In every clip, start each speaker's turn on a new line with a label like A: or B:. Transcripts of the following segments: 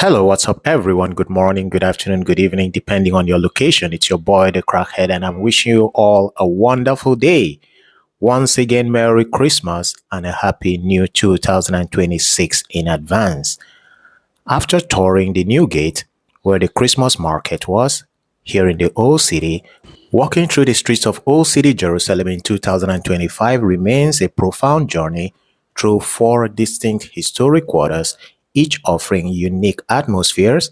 A: Hello, what's up, everyone? Good morning, good afternoon, good evening, depending on your location. It's your boy, the Crackhead, and I'm wishing you all a wonderful day. Once again, Merry Christmas and a Happy New 2026 in advance. After touring the New Gate, where the Christmas market was, here in the Old City, walking through the streets of Old City Jerusalem in 2025 remains a profound journey through four distinct historic quarters, each offering unique atmospheres,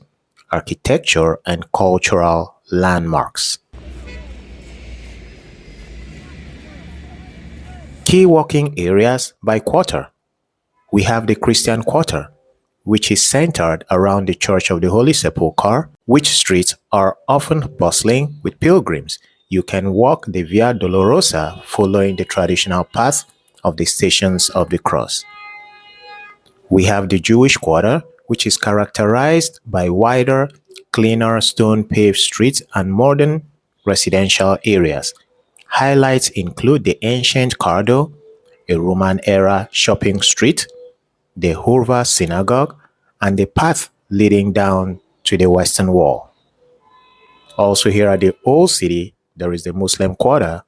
A: architecture, and cultural landmarks. Key walking areas by quarter. We have the Christian Quarter, which is centered around the Church of the Holy Sepulchre, which streets are often bustling with pilgrims. You can walk the Via Dolorosa following the traditional path of the Stations of the Cross. We have the Jewish Quarter, which is characterized by wider, cleaner stone-paved streets and modern residential areas. Highlights include the ancient Cardo, a Roman-era shopping street, the Hurva Synagogue, and the path leading down to the Western Wall. Also here at the Old City, there is the Muslim Quarter,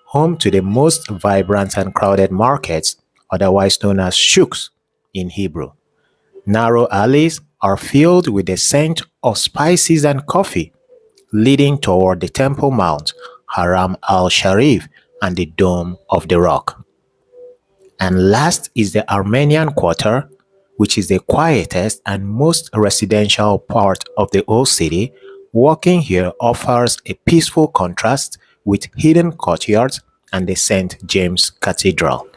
A: home to the most vibrant and crowded markets, otherwise known as shouks in Hebrew. Narrow alleys are filled with the scent of spices and coffee, leading toward the Temple Mount, Haram al-Sharif, and the Dome of the Rock. And last is the Armenian Quarter, which is the quietest and most residential part of the Old City. Walking here offers a peaceful contrast with hidden courtyards and the St. James Cathedral.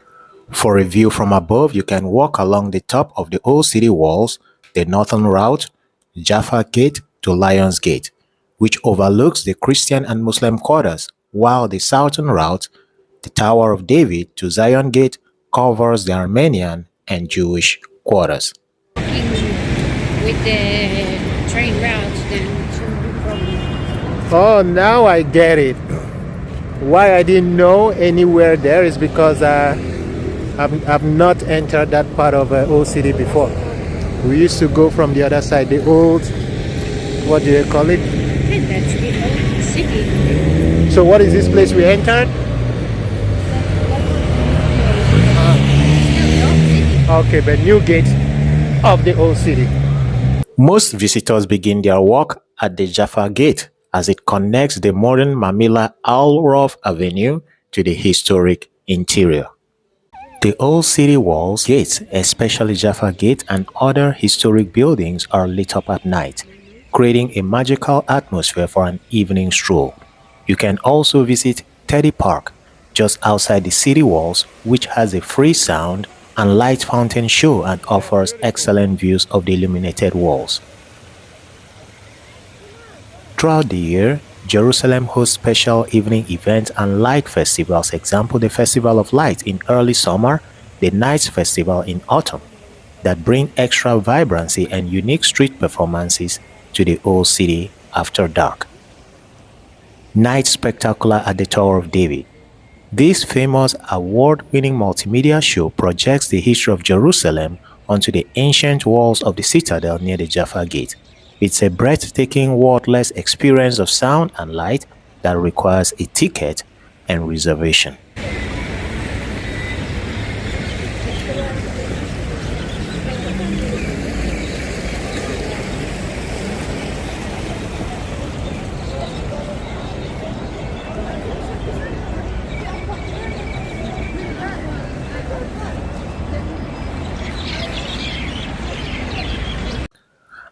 A: For a view from above, you can walk along the top of the Old City walls, the northern route, Jaffa Gate to Lions Gate, which overlooks the Christian and Muslim quarters, while the southern route, the Tower of David to Zion Gate, covers the Armenian and Jewish quarters.
B: With the train routes, then shouldn't be a problem.
C: Oh, now I get it. Why I didn't know anywhere there is because I've not entered that part of Old City before. We used to go from the other side, the old, what do they call it?
B: And that's the old city.
C: So what is this place we entered? Okay, but new gate of the Old City.
A: Most visitors begin their walk at the Jaffa Gate as it connects the modern Mamila Al-Rov Avenue to the historic interior. The Old City walls, gates, especially Jaffa Gate and other historic buildings are lit up at night, creating a magical atmosphere for an evening stroll. You can also visit Teddy Park, just outside the city walls, which has a free sound and light fountain show and offers excellent views of the illuminated walls. Throughout the year, Jerusalem hosts special evening events and light festivals, example the Festival of Light in early summer, the Nights Festival in autumn, that bring extra vibrancy and unique street performances to the Old City after dark. Night Spectacular at the Tower of David. This famous award-winning multimedia show projects the history of Jerusalem onto the ancient walls of the citadel near the Jaffa Gate. It's a breathtaking, wordless experience of sound and light that requires a ticket and reservation.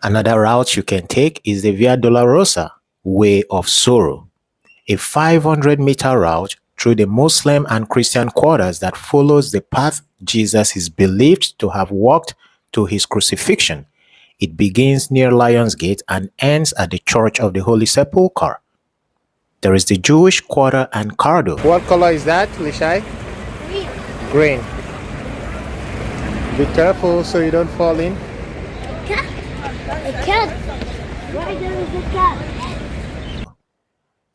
A: Another route you can take is the Via Dolorosa, Way of Sorrow, a 500-meter route through the Muslim and Christian quarters that follows the path Jesus is believed to have walked to his crucifixion. It begins near Lions Gate and ends at the Church of the Holy Sepulchre. There is the Jewish Quarter and Cardo.
C: What color is that, Lishai? Green. Be careful so you don't fall in.
B: A cat. Why there is a cat?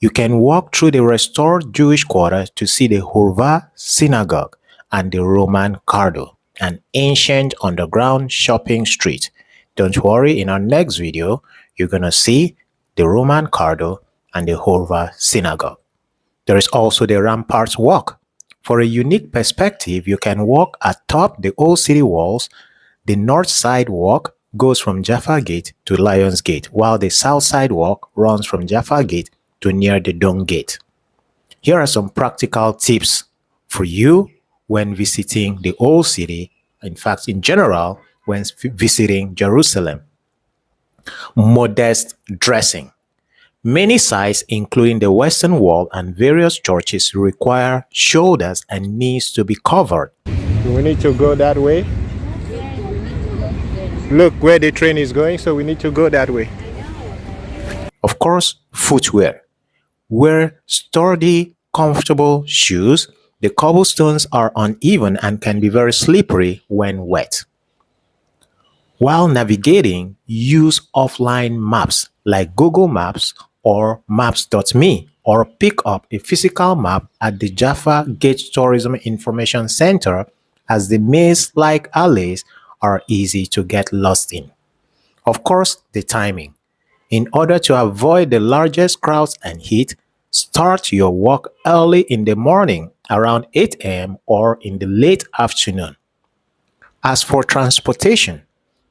A: You can walk through the restored Jewish quarter to see the Hurva Synagogue and the Roman Cardo, an ancient underground shopping street. Don't worry, in our next video, you're gonna see the Roman Cardo and the Horva Synagogue. There is also the Ramparts Walk. For a unique perspective, you can walk atop the old city walls. The north side walk goes from Jaffa Gate to Lions Gate, while the south side walk runs from Jaffa Gate to near the Dome Gate. Here are some practical tips for you when visiting the old city, in fact, in general, when visiting Jerusalem. Modest dressing. Many sites, including the Western Wall and various churches, require shoulders and knees to be covered.
C: Do we need to go that way? Look where the train is going, so we need to go that way.
A: Of course, footwear. Wear sturdy, comfortable shoes. The cobblestones are uneven and can be very slippery when wet. While navigating, use offline maps like Google Maps or Maps.me, or pick up a physical map at the Jaffa Gate Tourism Information Center, as the maze-like alleys are easy to get lost in. Of course, the timing. In order to avoid the largest crowds and heat, start your walk early in the morning around 8 a.m. or in the late afternoon. As for transportation,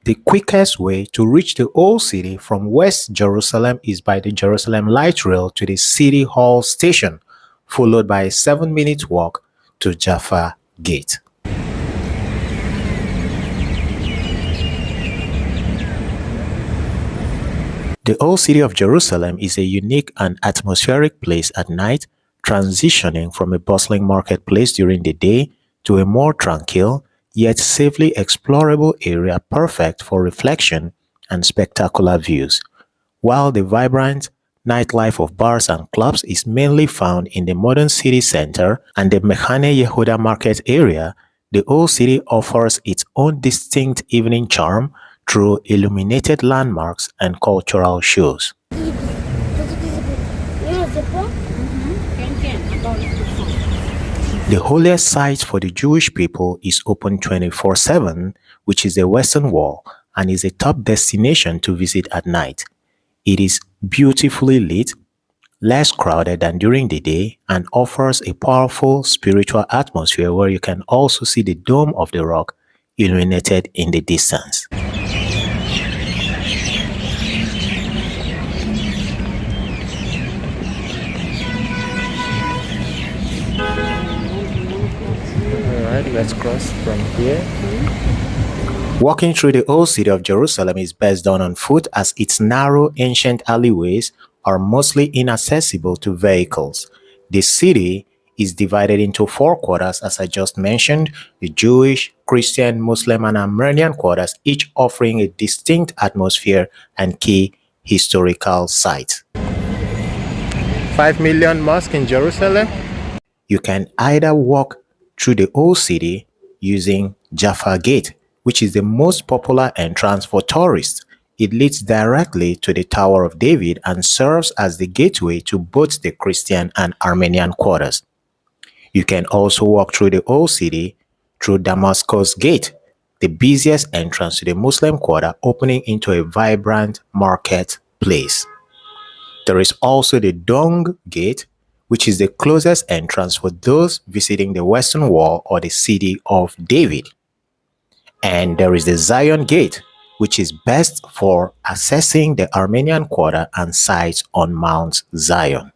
A: the quickest way to reach the Old City from West Jerusalem is by the Jerusalem Light Rail to the City Hall station, followed by a 7-minute walk to Jaffa Gate. The Old City of Jerusalem is a unique and atmospheric place at night, transitioning from a bustling marketplace during the day to a more tranquil, yet safely explorable area perfect for reflection and spectacular views. While the vibrant nightlife of bars and clubs is mainly found in the modern city center and the Machane Yehuda Market area, the Old City offers its own distinct evening charm through illuminated landmarks and cultural shows. The holiest site for the Jewish people is open 24/7, which is the Western Wall, and is a top destination to visit at night. It is beautifully lit, less crowded than during the day, and offers a powerful spiritual atmosphere where you can also see the Dome of the Rock illuminated in the distance.
C: Alright, let's cross from here.
A: Walking through the Old City of Jerusalem is best done on foot, as its narrow, ancient alleyways are mostly inaccessible to vehicles. The city is divided into 4 quarters, as I just mentioned: the Jewish, Christian, Muslim, and Armenian quarters, each offering a distinct atmosphere and key historical sites.
C: 5 million mosque in Jerusalem.
A: You can either walk through the Old City using Jaffa Gate, which is the most popular entrance for tourists. It leads directly to the Tower of David and serves as the gateway to both the Christian and Armenian quarters. You can also walk through the Old City through Damascus Gate, the busiest entrance to the Muslim quarter, opening into a vibrant marketplace. There is also the Dome Gate, which is the closest entrance for those visiting the Western Wall or the City of David. And there is the Zion Gate, which is best for accessing the Armenian quarter and sites on Mount Zion.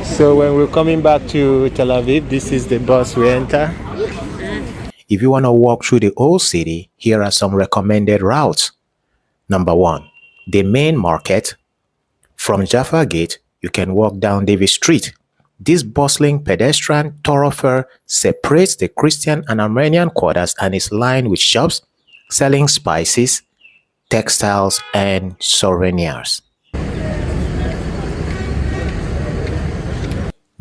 C: So when we're coming back to Tel Aviv, this is the bus we enter.
A: If you want to walk through the Old City, here are some recommended routes. Number 1, the main market. From Jaffa Gate, you can walk down Davis Street. This bustling pedestrian thoroughfare separates the Christian and Armenian quarters and is lined with shops selling spices, textiles, and souvenirs.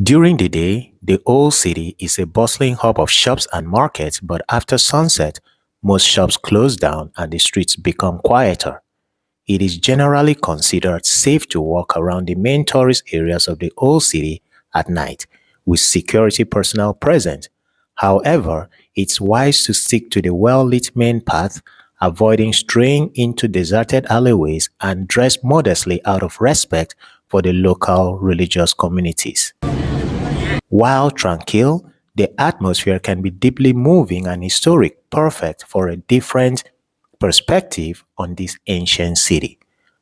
A: During the day, the Old City is a bustling hub of shops and markets, but after sunset, most shops close down and the streets become quieter. It is generally considered safe to walk around the main tourist areas of the Old City at night, with security personnel present. However, it's wise to stick to the well-lit main path, avoiding straying into deserted alleyways and dress modestly out of respect for the local religious communities. While tranquil, the atmosphere can be deeply moving and historic, perfect for a different perspective on this ancient city.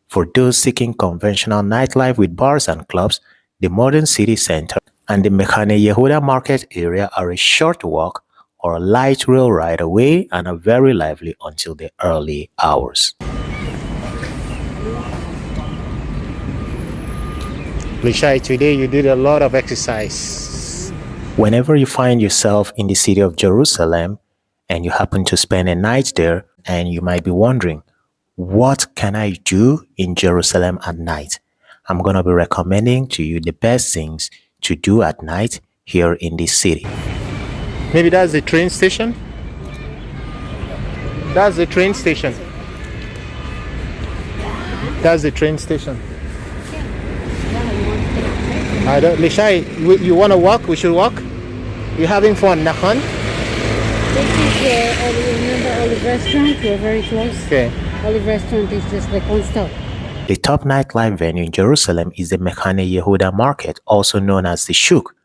A: For those seeking conventional nightlife with bars and clubs, the modern city center and the Machane Yehuda Market area are a short walk or a light rail ride away and are very lively until the early hours.
C: Lishai, today you did a lot of exercise.
A: Whenever you find yourself in the city of Jerusalem and you happen to spend a night there, and you might be wondering, what can I do in Jerusalem at night? I'm going to be recommending to you the best things to do at night here in this city.
C: Maybe that's the train station? That's the train station. That's the train station. Lishai, you want to walk? We should walk? You having fun, Nachon?
B: This is remember Olive Restaurant? We're very close.
C: Okay.
B: Olive Restaurant is just like one stop.
A: The top nightlife venue in Jerusalem is the Machane Yehuda Market, also known as the Shuk.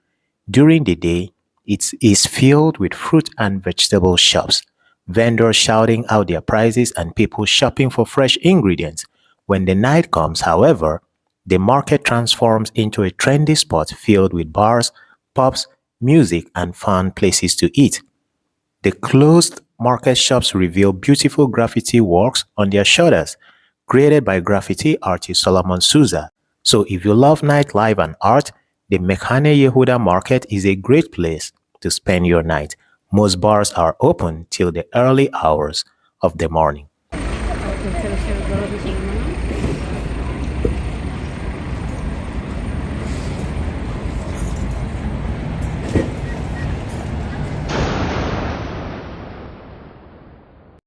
A: During the day, it is filled with fruit and vegetable shops, vendors shouting out their prices and people shopping for fresh ingredients. When the night comes, however, the market transforms into a trendy spot filled with bars, pubs, music, and fun places to eat. The closed market shops reveal beautiful graffiti works on their shutters, created by graffiti artist Solomon Souza. So if you love nightlife and art, the Machane Yehuda Market is a great place to spend your night. Most bars are open till the early hours of the morning.